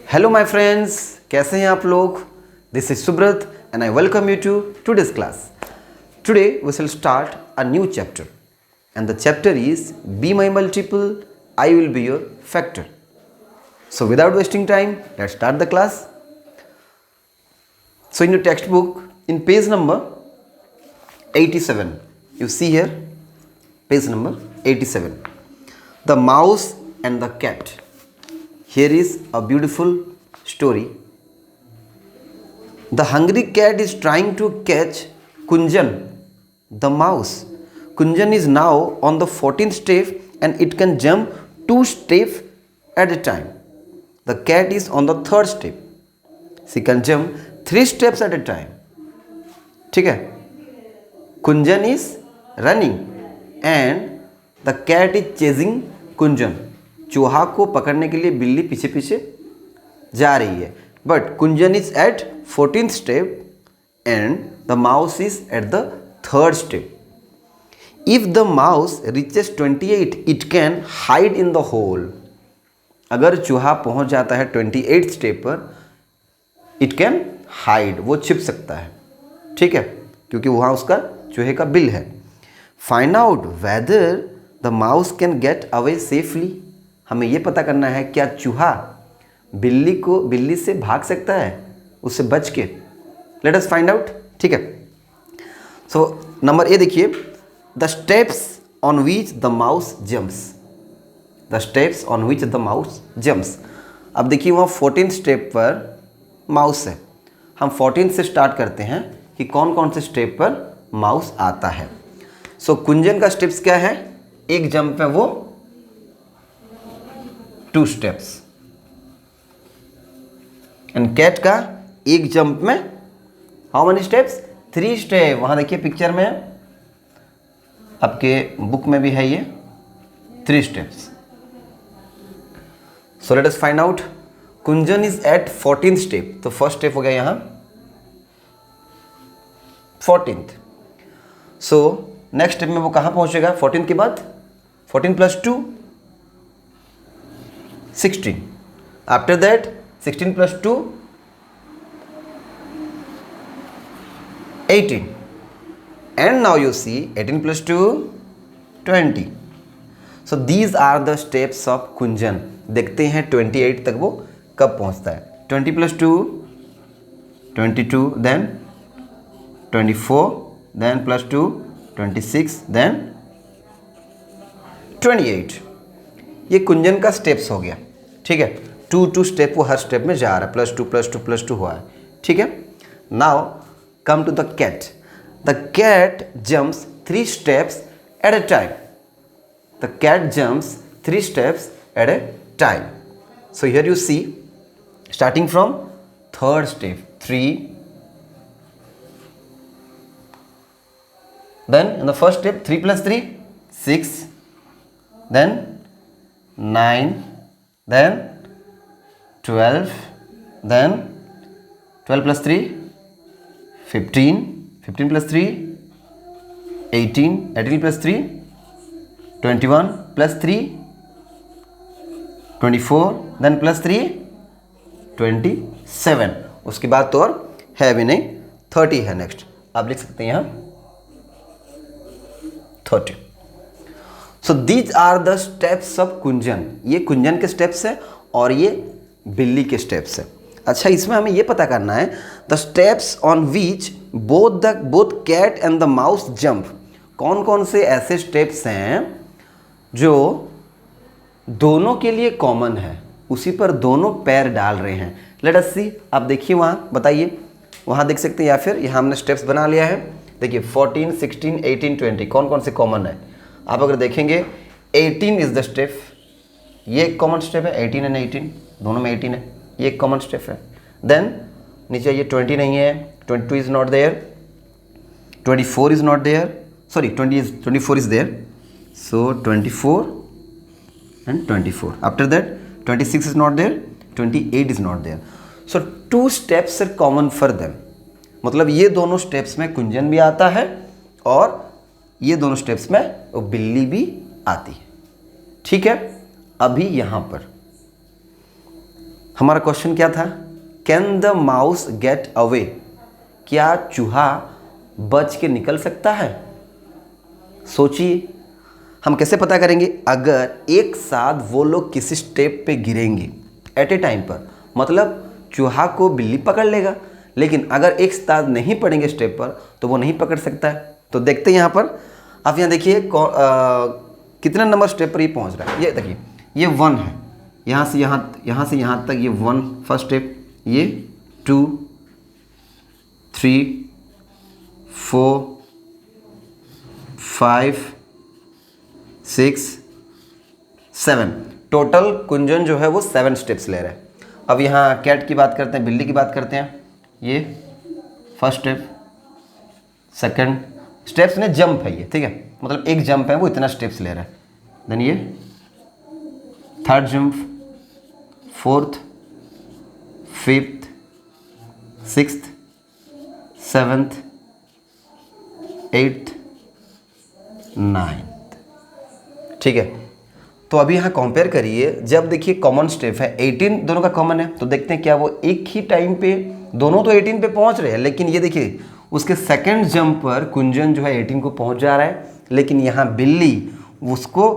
Hello my friends, कैसे हैं आप लोग? This is Subrata and I welcome you to today's class. Today we will start a new chapter and the chapter is be my multiple, I will be your factor. So without wasting time, let's start the class. So in your textbook, in page number 87, you see here, page number 87, the mouse and the cat. Here is a beautiful story. The hungry cat is trying to catch Kunjan, the mouse. Kunjan is now on the 14th step and it can jump 2 steps at a time. The cat is on the 3rd step. She can jump 3 steps at a time. ठीक है? Kunjan is running and the cat is chasing Kunjan. चूहा को पकड़ने के लिए बिल्ली पीछे पीछे जा रही है. But Kunjan is at 14th step and the mouse is at the 3rd step. If the mouse reaches 28 it can hide in the hole. अगर चूहा पहुंच जाता है 28th स्टेप पर, इट कैन हाइड, वो छिप सकता है. ठीक है, क्योंकि वहाँ उसका चूहे का बिल है. Find out whether the mouse can get away safely. हमें ये पता करना है क्या चूहा बिल्ली से भाग सकता है, उससे बच के. Let us find out. ठीक है, सो नंबर ए देखिए, the steps on which the mouse jumps. The steps on which the mouse jumps. अब देखिए वहाँ 14th स्टेप पर माउस है. हम 14th से स्टार्ट करते हैं कि कौन कौन से स्टेप पर माउस आता है. सो कुंजन का स्टेप्स क्या है? एक जंप में वो 2 स्टेप्स. एंड कैट का एक जंप में हाउ मेनी स्टेप्स? 3 स्टेप. वहां देखिए पिक्चर में, आपके बुक में भी है ये 3 steps. So let us find out. Kunjan is at 14th step, तो फर्स्ट स्टेप हो गया यहां 14th. सो नेक्स्ट स्टेप में वो कहां पहुंचेगा 14th के बाद? 14 + 2 16. After that 16 + 2 18. And now you see 18 + 2 20. So these are the steps of Kunjan. देखते हैं 28 तक वो कब पहुंचता है. 20 + 2 22, then 24, then +2 26, then 28. ये कुंजन का स्टेप्स हो गया. ठीक है, 2 स्टेप वो हर स्टेप में जा रहा है. +2 +2 +2 हुआ है. ठीक है, now come to the cat. The cat jumps 3 steps at a time. The cat jumps 3 steps at a time. So here you see, starting from 3rd step 3, then in the first step 3 + 3 6, then 9, then 12, then 12 + 3 15, 15 + 3 18, 18 + 3 21 + 3 24, then +3 27. उसके बाद तो और है भी नहीं, 30 है. Next आप लिख सकते हैं यहाँ 30. So these are the steps of Kunjan. ये कुंजन के स्टेप्स है और ये बिल्ली के स्टेप्स है. अच्छा, इसमें हमें ये पता करना है the steps on which both cat and the mouse jump. कौन कौन से ऐसे स्टेप्स हैं जो दोनों के लिए कॉमन है, उसी पर दोनों पैर डाल रहे हैं. लेट अस सी. आप देखिए वहाँ, बताइए, वहाँ देख सकते हैं या फिर यहाँ हमने स्टेप्स बना लिया है. देखिए 14 16 18 20 कौन कौन से कॉमन है. आप अगर देखेंगे 18 इज द स्टेप. ये एक कॉमन स्टेप है. 18 एंड 18 दोनों में 18 है, ये एक कॉमन स्टेप है. देन नीचे ये 20 नहीं है, 22 is not there, 24 is not there, sorry 24 is there. So 24 and 24. After that 26 is not there, 28 is not there. So 2 steps are common for them. मतलब ये दोनों स्टेप्स में कुंजन भी आता है और ये दोनों स्टेप्स में वो बिल्ली भी आती है. ठीक है, अभी यहां पर हमारा क्वेश्चन क्या था? Can the mouse get away? क्या चूहा बच के निकल सकता है? सोचिए, हम कैसे पता करेंगे? अगर एक साथ वो लोग किसी स्टेप पे गिरेंगे एट ए टाइम पर, मतलब चूहा को बिल्ली पकड़ लेगा, लेकिन अगर एक साथ नहीं पड़ेंगे स्टेप पर तो वो नहीं पकड़ सकता है। तो देखते हैं यहाँ पर, आप यहाँ देखिए कितने नंबर स्टेप पर ये पहुँच रहा है। ये देखिए, ये 1 है, यहाँ से यहाँ तक ये 1 फर्स्ट स्टेप, ये 2 3 4 5 6 7, टोटल कुंजन जो है वो 7 स्टेप्स ले रहा है। अब यहाँ कैट की बात करते हैं, बिल्ली की बात करते हैं। ये फर्स्ट स्टेप, सेकंड स्टेप्स ने जंप है ये, ठीक है, मतलब एक जंप है वो इतना स्टेप्स ले रहा है। देन ये third jump, fourth, fifth, sixth, seventh, eighth, ninth, ठीक है। तो अभी यहाँ कंपेयर करिए, जब देखिए कॉमन स्टेप है 18, दोनों का कॉमन है, तो देखते हैं क्या वो एक ही टाइम पे दोनों तो 18 पे पहुँच रहे हैं, लेकिन ये देखिए उसके सेकंड जंप पर कुंजन जो है 18 को पहुँच जा रहा है, लेकिन यहाँ बिल्ली उसको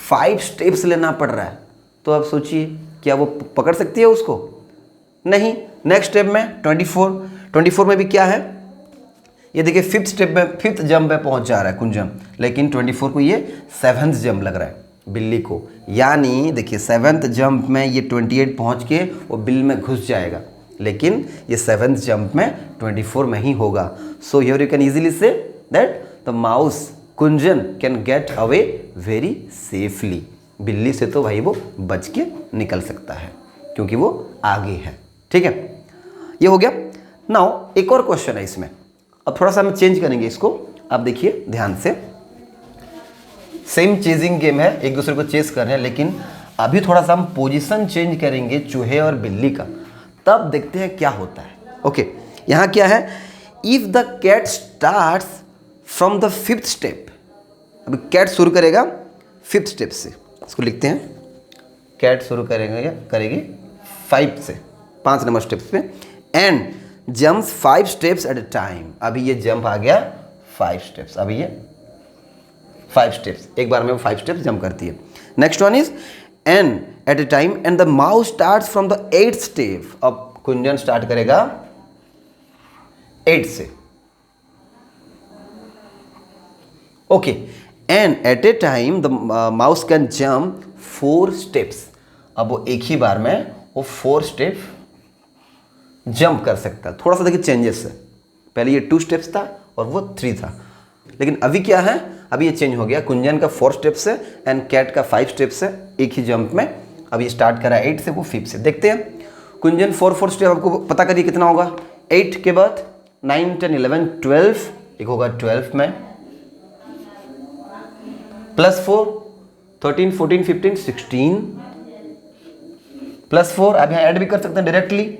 5 स्टेप्स लेना पड़ रहा है। तो अब सोचिए क्या वो पकड़ सकती है उसको? नहीं। नेक्स्ट स्टेप में 24 में भी क्या है, ये देखिए फिफ्थ स्टेप में, फिफ्थ जंप में पहुंच जा रहा है कुंजन, लेकिन 24 को ये 7th जंप लग रहा है बिल्ली को। यानी देखिए 7th जंप में ये 28 पहुंच के वो बिल में घुस जाएगा, लेकिन ये 7th जंप में 24 में ही होगा। So here you can easily see that the mouse Kunjan can get away very safely. बिल्ली से तो भाई वो बच के निकल सकता है क्योंकि वो आगे है, ठीक है। ये हो गया। नाउ एक और क्वेश्चन है इसमें, अब थोड़ा सा हम चेंज करेंगे इसको, आप देखिए ध्यान से। सेम चेजिंग गेम है, एक दूसरे को चेस कर रहे हैं, लेकिन अभी थोड़ा सा हम पोजीशन चेंज करेंगे चूहे और बिल्ली का, तब देखते हैं क्या होता है। ओके, यहाँ क्या है, if the cat starts from the 5th step. अभी कैट शुरू करेगा 5th स्टेप से, इसको लिखते हैं, कैट शुरू करेगी 5 से, 5 नंबर स्टेप्स पे, and jumps 5 steps at a time. अभी ये जंप आ गया 5 स्टेप्स, अभी ये 5 स्टेप्स, एक बार में वो 5 स्टेप्स जंप करती है। Next one is N at a time and the mouse starts from the 8th step. अब कुंजन स्टार्ट करेगा 8 से। Okay, and at a time the mouse can jump 4 steps. अब वो एक ही बार में वो 4 स्टेप जंप कर सकता है। थोड़ा सा देखिए चेंजेस है, पहले ये 2 स्टेप्स था और वो 3 था, लेकिन अभी क्या है, अभी ये चेंज हो गया। कुंजन का 4 स्टेप्स है एंड कैट का 5 स्टेप्स है एक ही जंप में। अब ये स्टार्ट करा 8 से, वो 5 से। देखते हैं कुंजन 4 स्टेप, आपको पता करिए कितना होगा। 8 के बाद 9 10 11 12, एक होगा 12 में, +4 13 14 15 16, +4 आप यहाँ ऐड भी कर सकते हैं डायरेक्टली,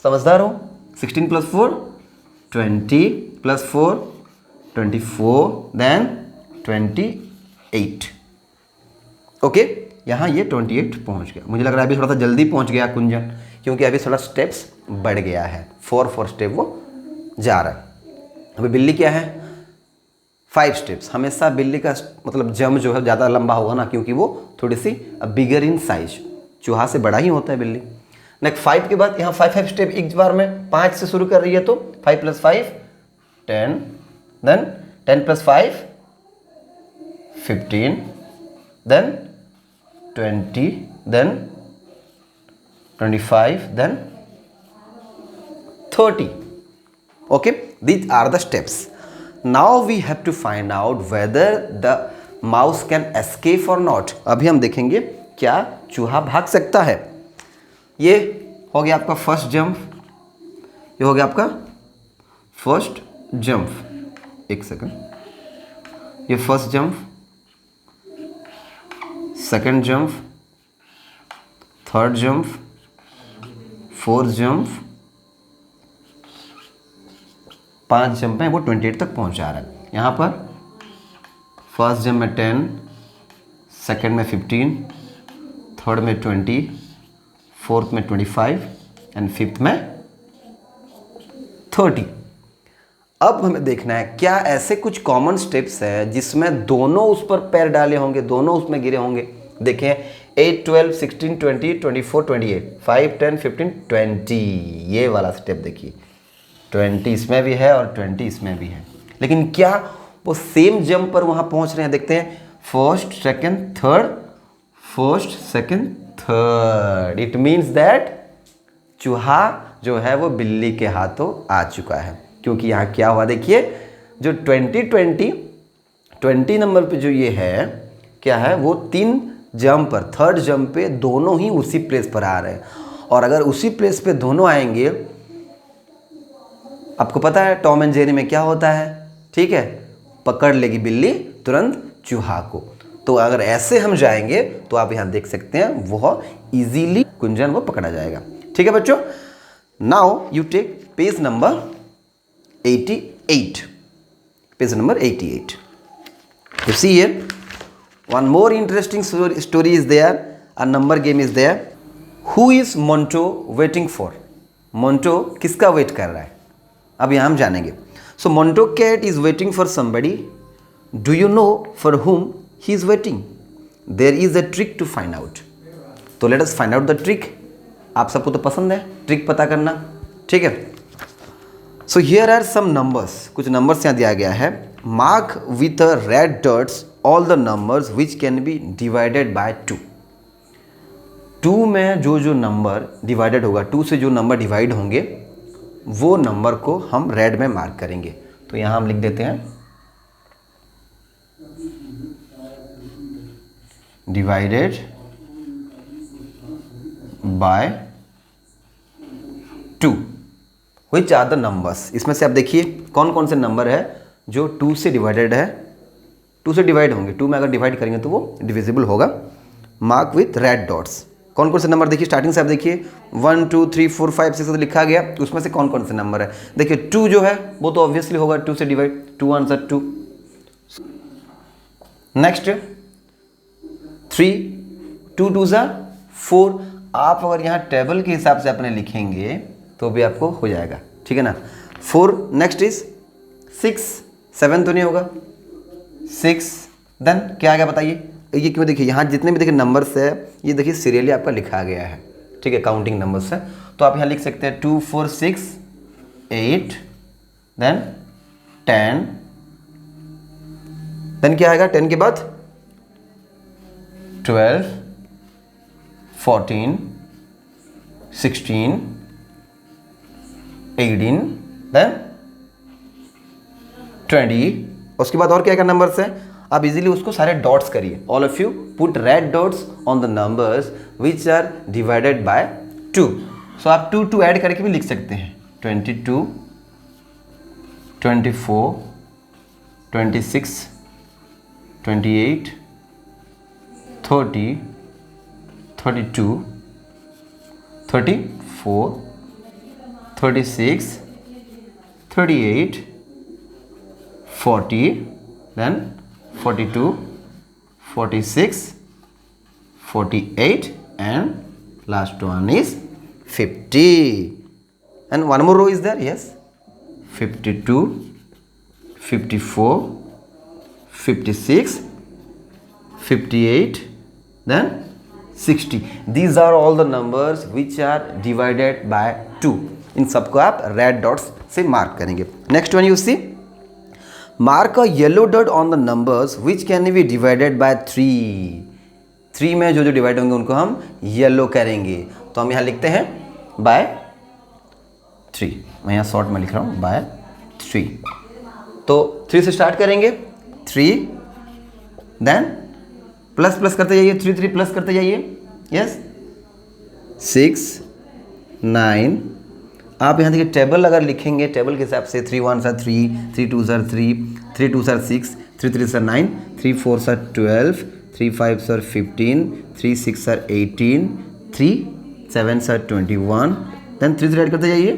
समझदार हो। 16 + 4 20, +4 24, देन 28। ओके, यहाँ ये 28 पहुँच गया। मुझे लग रहा है अभी थोड़ा सा जल्दी पहुँच गया कुंजन, क्योंकि अभी थोड़ा स्टेप्स बढ़ गया है, 4 स्टेप वो जा रहा है। अभी बिल्ली क्या है, 5 स्टेप्स। हमेशा बिल्ली का मतलब जंप जो है ज़्यादा लंबा होगा ना, क्योंकि वो थोड़ी सी बिगर इन साइज, चूहा से बड़ा ही होता है बिल्ली। नेक्स्ट 5 के बाद यहाँ 5 स्टेप एक बार में 5 से शुरू कर रही है, तो 5 + 5 10, then 10 + 5 15, then 20, then 25, then 30. Okay, these are the steps. Now we have to find out whether the mouse can escape or not. अभी हम देखेंगे क्या चूहा भाग सकता है। ये हो गया आपका फर्स्ट जंप, ये हो गया आपका फर्स्ट जंप। एक सेकंड, ये first jump, second jump, third jump, fourth jump, 5 jump में वो 28 तक पहुंच जा रहा है। यहाँ पर फर्स्ट जंप में 10, सेकंड में 15, थर्ड में 20, फोर्थ में 25 एंड फिफ्थ में 30। अब हमें देखना है क्या ऐसे कुछ कॉमन स्टेप्स हैं जिसमें दोनों उस पर पैर डाले होंगे, दोनों उसमें गिरे होंगे। देखें 8, 12, 16, 20, 24, 28, 5, 10, 15, 20, ये वाला स्टेप देखिए, 20 इसमें भी है और 20 इसमें भी है। लेकिन क्या वो सेम जंप पर वहाँ पहुँच रहे हैं? देखते हैं, first second third, first second third. It means that चूहा जो है वो बिल्ली के हाथों आ चुका है, क्योंकि यहाँ क्या हुआ देखिए, जो 20 नंबर पे जो ये है क्या है, वो 3 जंप पर, थर्ड जंप पे दोनों ही उसी प्लेस पर आ रहे हैं। और अगर उसी प्लेस पे दोनों आएंगे, आपको पता है टॉम एंड जेरी में क्या होता है, ठीक है, पकड़ लेगी बिल्ली तुरंत चूहा को। तो अगर ऐसे हम जाएंगे तो आप यहाँ देख सकते हैं वह इजीली कुंजन वो पकड़ा जाएगा। ठीक है बच्चों, now you take page number 88, page number 88. You see here, one more interesting story is there, a number game is there. Who is Monto waiting for? Monto किसका वेट कर रहा है, अब यहाँ हम जानेंगे। So Monto cat is waiting for somebody. Do you know for whom he is waiting? There is a trick to find out. तो let us find out the trick. आप सबको तो पसंद है ट्रिक पता करना, ठीक है। So here are some numbers, कुछ नंबर्स यहाँ दिया गया है। Mark with red dots all the numbers which can be divided by 2। 2 में जो जो नंबर डिवाइडेड होगा, 2 से जो नंबर डिवाइड होंगे वो नंबर को हम रेड में मार्क करेंगे। तो यहाँ हम लिख देते हैं divided by 2। Which are the numbers, इसमें से आप देखिए कौन कौन से नंबर है जो 2 से डिवाइडेड है, 2 से डिवाइड होंगे, 2 में अगर डिवाइड करेंगे तो वो डिविजिबल होगा। मार्क विथ रेड डॉट्स, कौन कौन से नंबर देखिए, स्टार्टिंग से आप देखिए 1 2 3 4 5 6 लिखा गया, उसमें से कौन कौन से नंबर है देखिए। 2 जो है वो तो ऑब्वियसली होगा 2 से डिवाइड, 2 1 2। नेक्स्ट 3, 2 2 4। आप अगर यहाँ टेबल के हिसाब से अपने लिखेंगे तो भी आपको हो जाएगा, ठीक है ना। 4, नेक्स्ट इज 6, 7 तो नहीं होगा, 6। देन क्या आ गया बताइए, ये क्यों, देखिए यहाँ जितने भी देखिए नंबर्स है ये देखिए सीरियली आपका लिखा गया है, ठीक है, काउंटिंग नंबर्स है। तो आप यहाँ लिख सकते हैं 2 4 6 8, देन 10, देन क्या आएगा 10 के बाद 12 14 16 18, देन 20। उसके बाद और क्या क्या नंबर्स है, आप इजीली उसको सारे डॉट्स करिए। All of you put red dots on the numbers which are divided by 2। So आप 2 2 ऐड करके भी लिख सकते हैं, 22 24 26 28 30 32 34 36 38 40, then 42 46 48 and last one is 50. And one more row is there, yes, 52 54 56 58, then 60. These are all the numbers which are divided by 2. इन सबको आप red dots से मार्क करेंगे। Next one you see, mark a yellow dot on the numbers which can be divided by 3। 3 में जो जो divide होंगे उनको हम येलो करेंगे। तो हम यहाँ लिखते हैं बाय 3, मैं यहाँ शॉर्ट में लिख रहा हूँ बाय 3। तो 3 से स्टार्ट करेंगे, 3, देन प्लस प्लस करते जाइए, 3 3 प्लस करते जाइए, यस 6 9। आप यहाँ देखिए टेबल अगर लिखेंगे टेबल के हिसाब से 3 1 3, 3 2 3, 3 2 6, 3 3 9, 3 4 12, 3 5 15, 3 6 18, 3 7 21, देन 3 3 ऐड करते जाइए,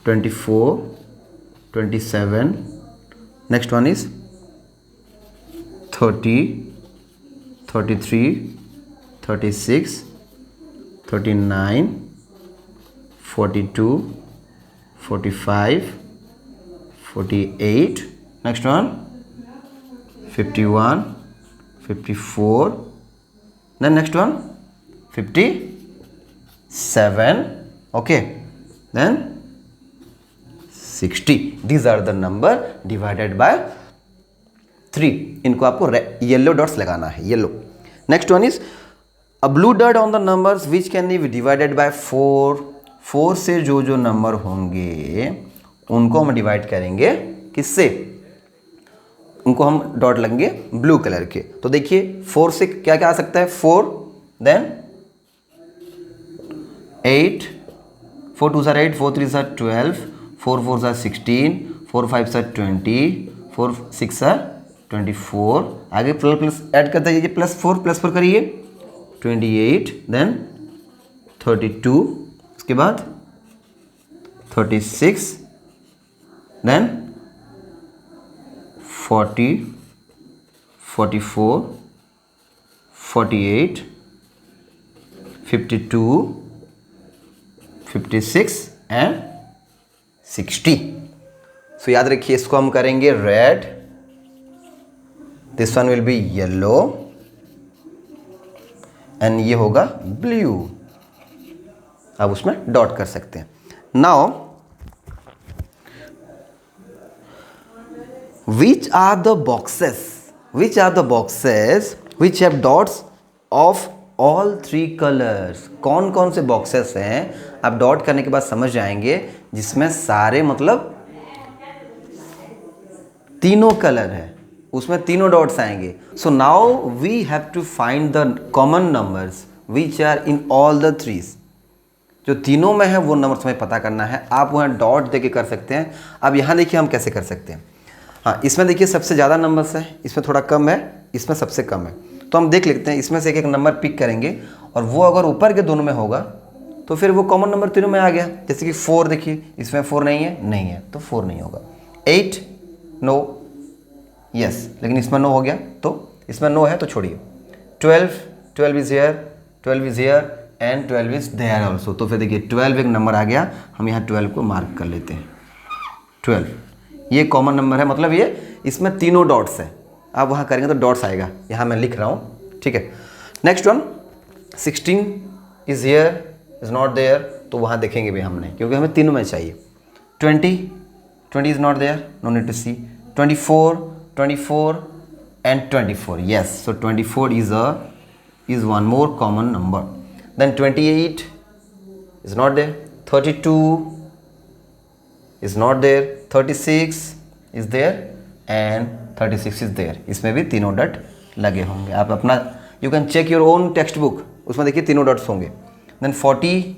24 27, next one is 30 33 36, 39, 42, 45, 48. Next one, 51, 54. Then next one, 57. Okay. Then 60. These are the number divided by 3. इनको आपको येलो डॉट्स लगाना है, yellow. Next one is a blue dot on the numbers which can be divided bye 4. 4 से जो जो number होंगे उनको हम डिवाइड करेंगे किससे? उनको हम डॉट लगेंगे ब्लू कलर के. तो देखिए 4 से क्या क्या आ सकता है? 4, देन 8, 4 2 8, 4 3 12, 4 4 16, 4 5 20, 4 6 24. आगे प्लस प्लस ऐड करते जाइए, +4 करिए 28, देन 32, उसके बाद 36, देन 40, 44, 48, 52, 56 एंड 60. सो याद रखिए इसको हम करेंगे red, this one will be yellow and ये होगा ब्लू. आप उसमें डॉट कर सकते हैं. Now which are the boxes which have dots of all 3 colors? कौन कौन से बॉक्सेस हैं आप डॉट करने के बाद समझ जाएंगे जिसमें सारे मतलब तीनों कलर है, उसमें तीनों डॉट्स आएंगे. So now we have to find the common numbers which are in all the 3. जो तीनों में है वो नंबर्स हमें पता करना है. आप वहाँ डॉट देके कर सकते हैं. अब यहाँ देखिए हम कैसे कर सकते हैं. हाँ, इसमें देखिए सबसे ज़्यादा नंबर्स है, इसमें थोड़ा कम है, इसमें सबसे कम है. तो हम देख लेते हैं, इसमें से एक एक नंबर पिक करेंगे और वो अगर ऊपर के दोनों में होगा तो फिर वो कॉमन नंबर तीनों में आ गया. जैसे कि 4 देखिए, इसमें 4 नहीं है तो 4 नहीं होगा. 8 नो, यस, लेकिन इसमें नो हो गया तो इसमें नो है तो छोड़िए. 12 is here and 12 is there also. तो फिर देखिए 12 एक नंबर आ गया, हम यहाँ 12 को मार्क कर लेते हैं. 12 ये कॉमन नंबर है, मतलब ये इसमें तीनों डॉट्स है. आप वहाँ करेंगे तो डॉट्स आएगा, यहाँ मैं लिख रहा हूँ, ठीक है. Next one 16 is here is not there, तो वहाँ देखेंगे भी हमने क्योंकि हमें तीनों में चाहिए. 20 is not there, no need to see. 24 and 24, yes, so 24 is one more common number. Then 28 is not there. 32 is not there. 36 is there and 36 is there. इसमें भी तीनों डॉट लगे होंगे. आप अपना you can check your own textbook, उसमें देखिए तीनों डॉट्स होंगे. Then 40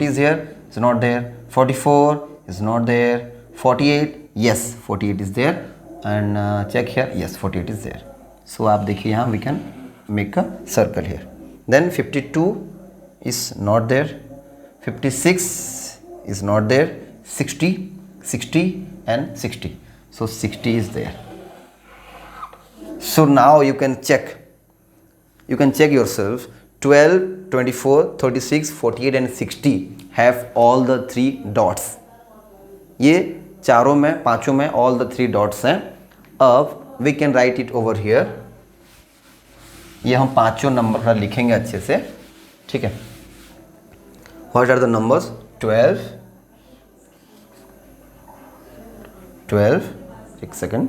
is here, is not there. 44 is not there. 48, yes, 48 is there. And check here, yes, 48 is there. So आप देखिए यहाँ we can make a circle here. Then 52 is not there. 56 is not there. 60 and 60. So 60 is there. So now you can check yourself. 12, 24, 36, 48 and 60 have all the 3 dots. ये चारों में, पांचों में all the 3 dots हैं. अब we can write it over here. ये हम पांचों नंबर पर लिखेंगे अच्छे से, ठीक है. What are the numbers? 12, एक सेकेंड.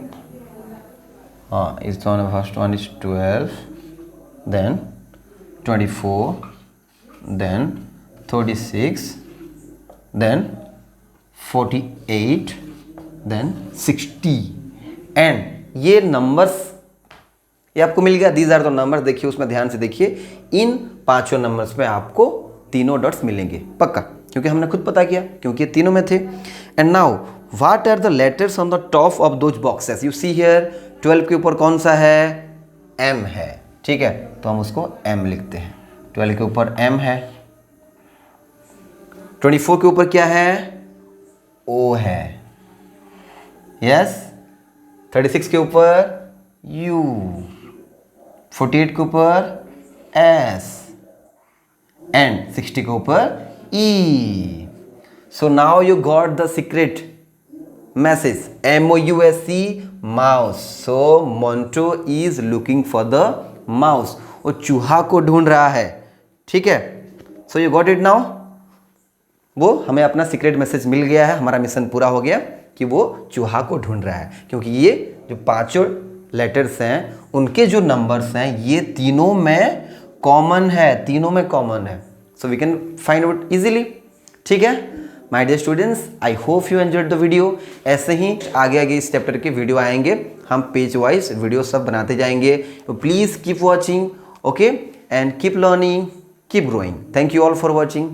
हाँ, इस दोनों first one is 12, then 24, then 36, then 48, then 60 and ये नंबर्स ये आपको मिल गया. These are the numbers. देखिए उसमें ध्यान से देखिए, इन पांचों नंबर्स में आपको तीनों डॉट्स मिलेंगे पक्का, क्योंकि हमने खुद पता किया, क्योंकि ये तीनों में थे. And now what are the letters on the top of those boxes? You see here 12 के ऊपर कौन सा है? M है, ठीक है, तो हम उसको M लिखते हैं. 12 के ऊपर M है. 24 के ऊपर क्या है? O है, यस. 36 के ऊपर U. 48 के ऊपर S एंड 60 के ऊपर E. So now you got the secret message MOUSE mouse. So Monto is looking for the mouse. वो चूहा को ढूंढ रहा है. ठीक है. So you got it now. वो हमें अपना सीक्रेट मैसेज मिल गया है. हमारा मिशन पूरा हो गया कि वो चूहा को ढूंढ रहा है, क्योंकि ये जो पांचों लेटर्स हैं उनके जो नंबर्स हैं ये तीनों में कॉमन है. तीनों में कॉमन है. So we can find out easily. ठीक है my dear students, I hope you enjoyed the video. ऐसे ही आगे आगे इस चैप्टर के वीडियो आएंगे. हम पेज वाइज वीडियो सब बनाते जाएंगे. तो please keep watching. Okay and keep learning, keep growing. Thank you all for watching.